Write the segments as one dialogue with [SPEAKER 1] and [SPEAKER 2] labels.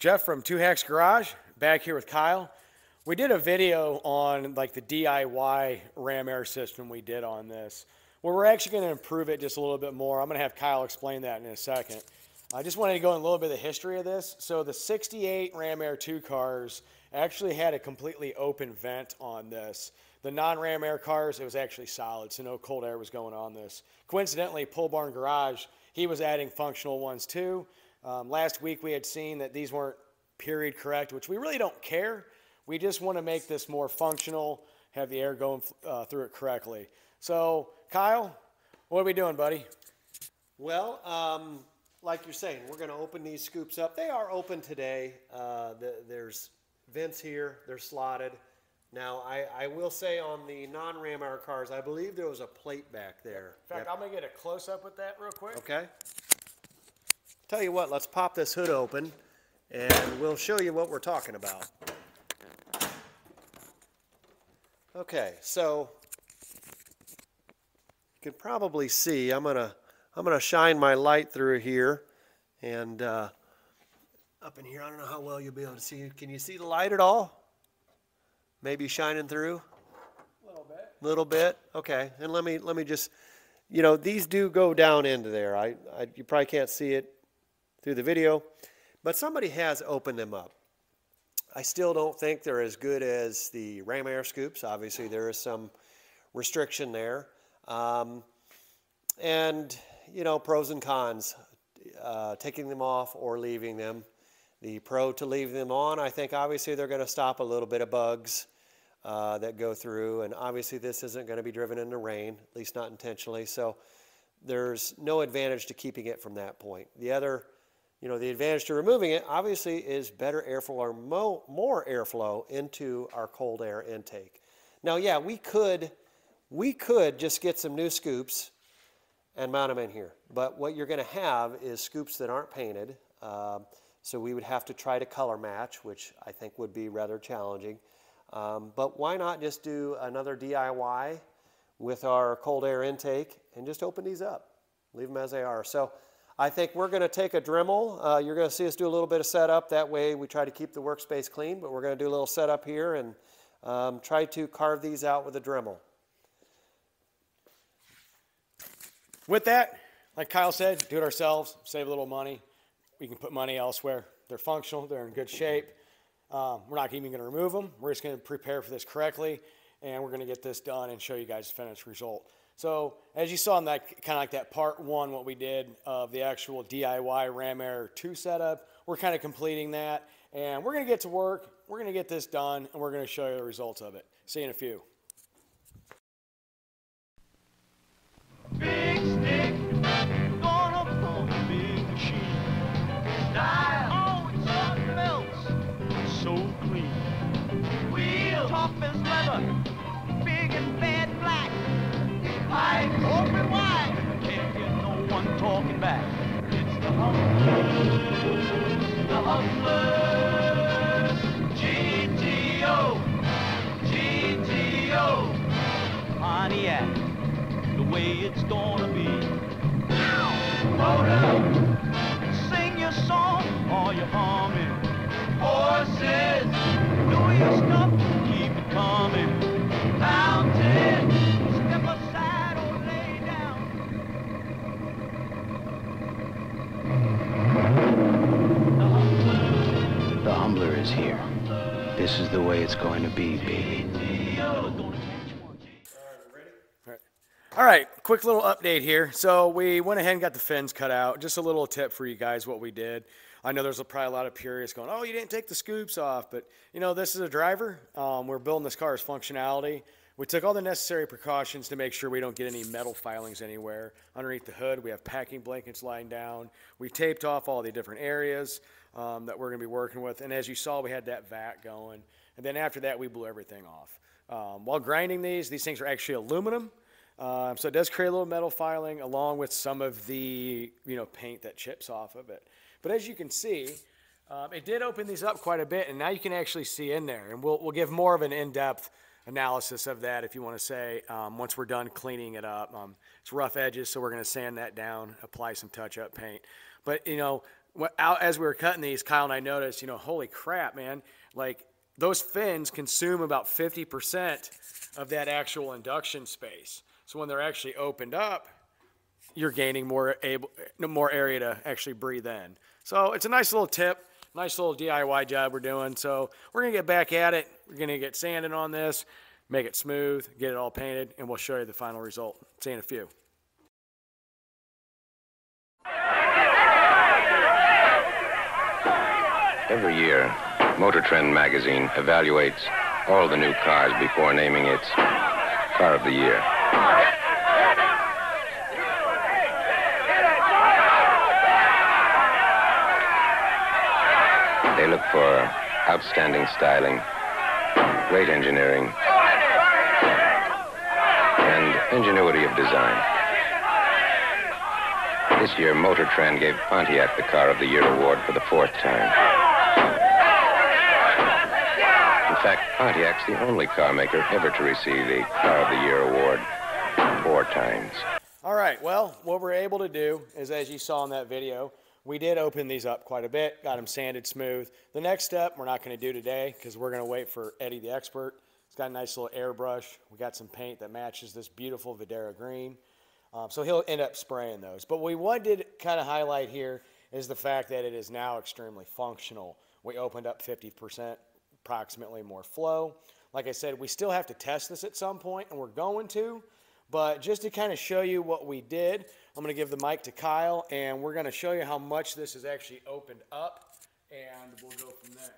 [SPEAKER 1] Jeff from Two Hacks Garage, back here with Kyle. We did a video on like the DIY ram air system we did on this. Well, we're actually going to improve it just a little bit more. I'm going to have Kyle explain that in a second. I just wanted to go in a little bit of the history of this. So the 68 Ram Air 2 cars actually had a completely open vent on this. The non-Ram Air cars, it was actually solid, so no cold air was going on this. Coincidentally, Pole Barn Garage, he was adding functional ones too. Last week we had seen that these weren't period correct, which we really don't care. We just want to make this more functional, have the air going through it correctly. So, Kyle, what are we doing, buddy?
[SPEAKER 2] Well, like you're saying, we're going to open these scoops up. They are open today. There's vents here. They're slotted. Now, I will say on the non-Ram Air cars, I believe there was a plate back there.
[SPEAKER 1] In fact, I'm going to get a close-up with that real quick.
[SPEAKER 2] Okay. Tell you what, let's pop this hood open, and we'll show you what we're talking about. Okay, so you can probably see, I'm gonna shine my light through here, and up in here, I don't know how well you'll be able to see. Can you see the light at all? Maybe shining through?
[SPEAKER 1] A little bit.
[SPEAKER 2] Little bit? Okay, and let me just, you know, these do go down into there. You probably can't see it through the video, but somebody has opened them up. I still don't think they're as good as the Ram Air scoops. Obviously, there is some restriction there. And, you know, pros and cons, taking them off or leaving them. The pro to leave them on, I think obviously they're going to stop a little bit of bugs that go through. And obviously this isn't going to be driven in the rain, at least not intentionally. So there's no advantage to keeping it from that point. The other, you know, the advantage to removing it obviously is better airflow or more airflow into our cold air intake. Now, yeah, we could just get some new scoops and mount them in here. But what you're going to have is scoops that aren't painted. So we would have to try to color match, which I think would be rather challenging. But why not just do another DIY with our cold air intake and just open these up, leave them as they are. So I think we're going to take a Dremel. You're going to see us do a little bit of setup. That way we try to keep the workspace clean, but we're going to do a little setup here and try to carve these out with a Dremel.
[SPEAKER 1] With that, like Kyle said, do it ourselves, save a little money. We can put money elsewhere. They're functional. They're in good shape. We're not even going to remove them. We're just going to prepare for this correctly, and we're going to get this done and show you guys the finished result. So as you saw in that kind of like that part one, what we did of the actual DIY Ram Air 2 setup, we're kind of completing that, and we're going to get to work. We're going to get this done, and we're going to show you the results of it. See you in a few.
[SPEAKER 3] Big stick, gonna pull the big machine. Style, oh, it just melts, so clean. Wheel, tough as leather, big and fat black. Pipe, open wide, can't get no one talking back. It's the Humblers, GTO, Pontiac. The way it's gonna be. Hold up, sing your song or you're humming. Horses, do your stuff, keep it coming. Mountain, step aside or lay down.
[SPEAKER 4] The Humbler is here. This is the way it's going to be, baby.
[SPEAKER 1] All right, quick little update here. So we went ahead and got the fins cut out. Just a little tip for you guys what we did. I know there's probably a lot of purists going, oh, you didn't take the scoops off. But, you know, this is a driver. We're building this car's functionality. We took all the necessary precautions to make sure we don't get any metal filings anywhere. Underneath the hood, we have packing blankets lying down. We taped off all the different areas that we're going to be working with. And as you saw, we had that vat going. And then after that, we blew everything off. While grinding these things are actually aluminum. So it does create a little metal filing along with some of the, you know, paint that chips off of it. But as you can see, it did open these up quite a bit, and now you can actually see in there. And we'll give more of an in-depth analysis of that, if you want to say, once we're done cleaning it up. It's rough edges, so we're going to sand that down, apply some touch-up paint. But, you know, as we were cutting these, Kyle and I noticed, you know, holy crap, man, like those fins consume about 50% of that actual induction space. So when they're actually opened up, you're gaining more area to actually breathe in. So it's a nice little tip, nice little DIY job we're doing. So we're gonna get back at it. We're gonna get sanding on this, make it smooth, get it all painted, and we'll show you the final result. See you in a few.
[SPEAKER 5] Every year, Motor Trend magazine evaluates all the new cars before naming its Car of the Year. They look for outstanding styling, great engineering, and ingenuity of design. This year, Motor Trend gave Pontiac the Car of the Year award for the 4th time. In fact, Pontiac's the only car maker ever to receive the Car of the Year award 4 times.
[SPEAKER 1] All right, well, what we're able to do is, as you saw in that video, we did open these up quite a bit, got them sanded smooth. The next step we're not going to do today because we're going to wait for Eddie the expert. He's got a nice little airbrush. We got some paint that matches this beautiful Videra green. So he'll end up spraying those. But what we did kind of highlight here is the fact that it is now extremely functional. We opened up 50% approximately more flow. Like I said, we still have to test this at some point, and we're going to. But just to kind of show you what we did, I'm going to give the mic to Kyle, and we're going to show you how much this is actually opened up, and we'll go from there.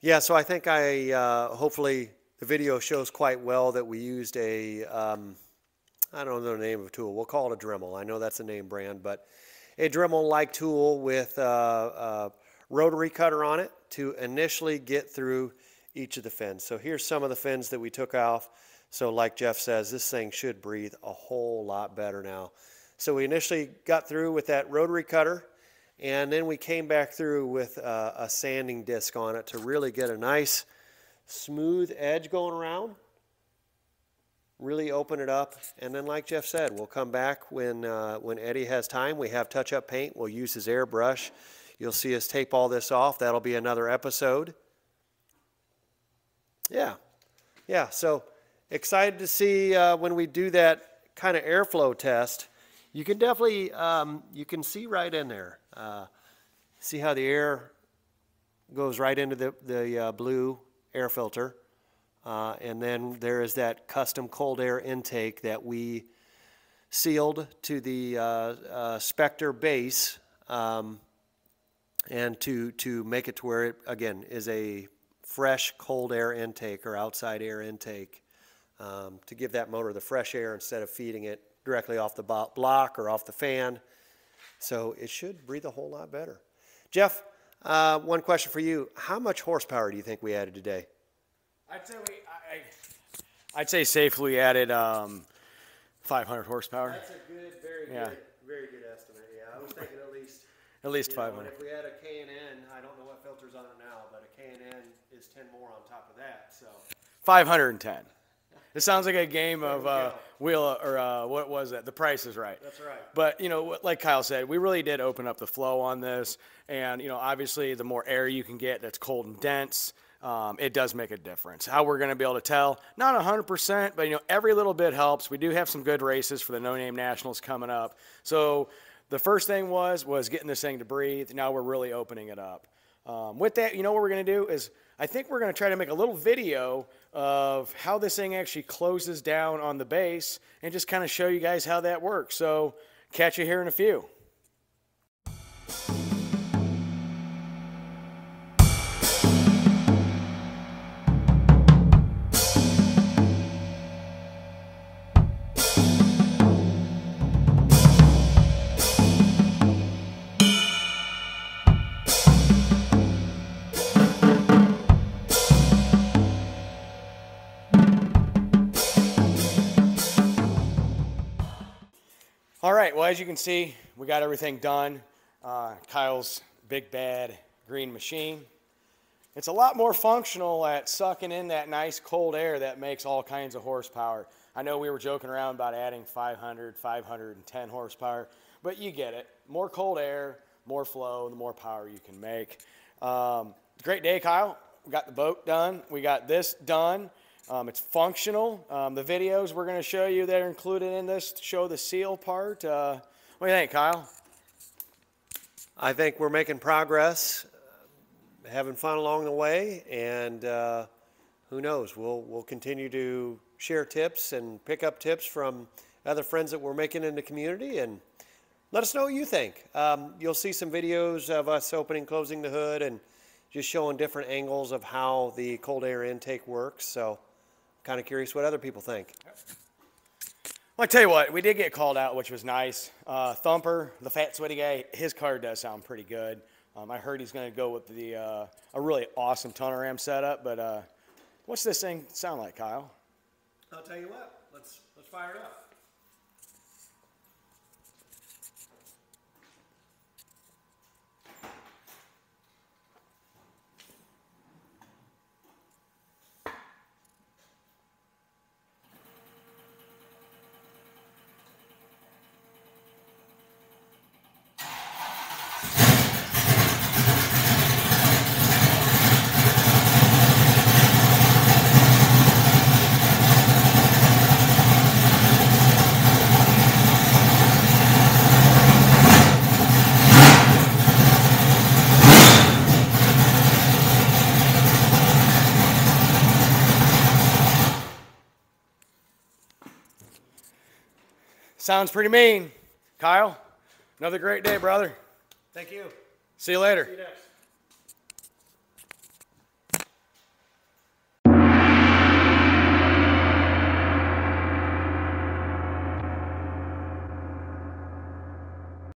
[SPEAKER 2] Yeah, so I think hopefully the video shows quite well that we used a, I don't know the name of a tool. We'll call it a Dremel. I know that's a name brand, but a Dremel-like tool with a rotary cutter on it to initially get through each of the fins. So here's some of the fins that we took off. So like Jeff says, this thing should breathe a whole lot better now. So we initially got through with that rotary cutter, and then we came back through with a sanding disc on it to really get a nice smooth edge going around, really open it up. And then like Jeff said, we'll come back when Eddie has time. We have touch-up paint. We'll use his airbrush. You'll see us tape all this off. That'll be another episode. Yeah, so excited to see when we do that kind of airflow test. You can definitely, you can see right in there. See how the air goes right into the blue air filter. And then there is that custom cold air intake that we sealed to the Spectre base, and to make it to where it, again, is a fresh cold air intake or outside air intake, to give that motor the fresh air instead of feeding it directly off the block or off the fan. So it should breathe a whole lot better. Jeff, one question for you. How much horsepower do you think we added today?
[SPEAKER 1] I'd say safely we added 500 horsepower.
[SPEAKER 2] That's a good, very good estimate. Yeah, I was thinking at least
[SPEAKER 1] 500.
[SPEAKER 2] If we had a K&N, I don't know what filter's on it now, but a K&N is 10 more on top of that. So
[SPEAKER 1] 510. It sounds like a game of what was that? The Price is Right.
[SPEAKER 2] That's right.
[SPEAKER 1] But, you know, like Kyle said, we really did open up the flow on this. And, you know, obviously the more air you can get that's cold and dense, it does make a difference. How we're going to be able to tell, not 100%, but, you know, every little bit helps. We do have some good races for the No Name Nationals coming up. So the first thing was getting this thing to breathe. Now we're really opening it up. With that, you know what we're going to do is I think we're going to try to make a little video of how this thing actually closes down on the base and just kind of show you guys how that works. So catch you here in a few. All right, well, as you can see, we got everything done. Kyle's big bad green machine. It's a lot more functional at sucking in that nice cold air that makes all kinds of horsepower. I know we were joking around about adding 500, 510 horsepower, but you get it. More cold air, more flow, the more power you can make. Great day, Kyle. We got the boat done. We got this done. It's functional. The videos we're going to show you that are included in this to show the seal part. What do you think, Kyle?
[SPEAKER 2] I think we're making progress, having fun along the way, and who knows, we'll continue to share tips and pick up tips from other friends that we're making in the community, and let us know what you think. You'll see some videos of us opening, closing the hood, and just showing different angles of how the cold air intake works. So I'm kind of curious what other people think.
[SPEAKER 1] Well, I tell you what, we did get called out, which was nice. Thumper, the fat, sweaty guy, his car does sound pretty good. I heard he's going to go with the a really awesome tunnel ram setup. But what's this thing sound like, Kyle?
[SPEAKER 2] I'll tell you what. Let's fire it up.
[SPEAKER 1] Sounds pretty mean. Kyle, another great day, brother.
[SPEAKER 2] Thank you.
[SPEAKER 1] See you later.
[SPEAKER 2] See you next.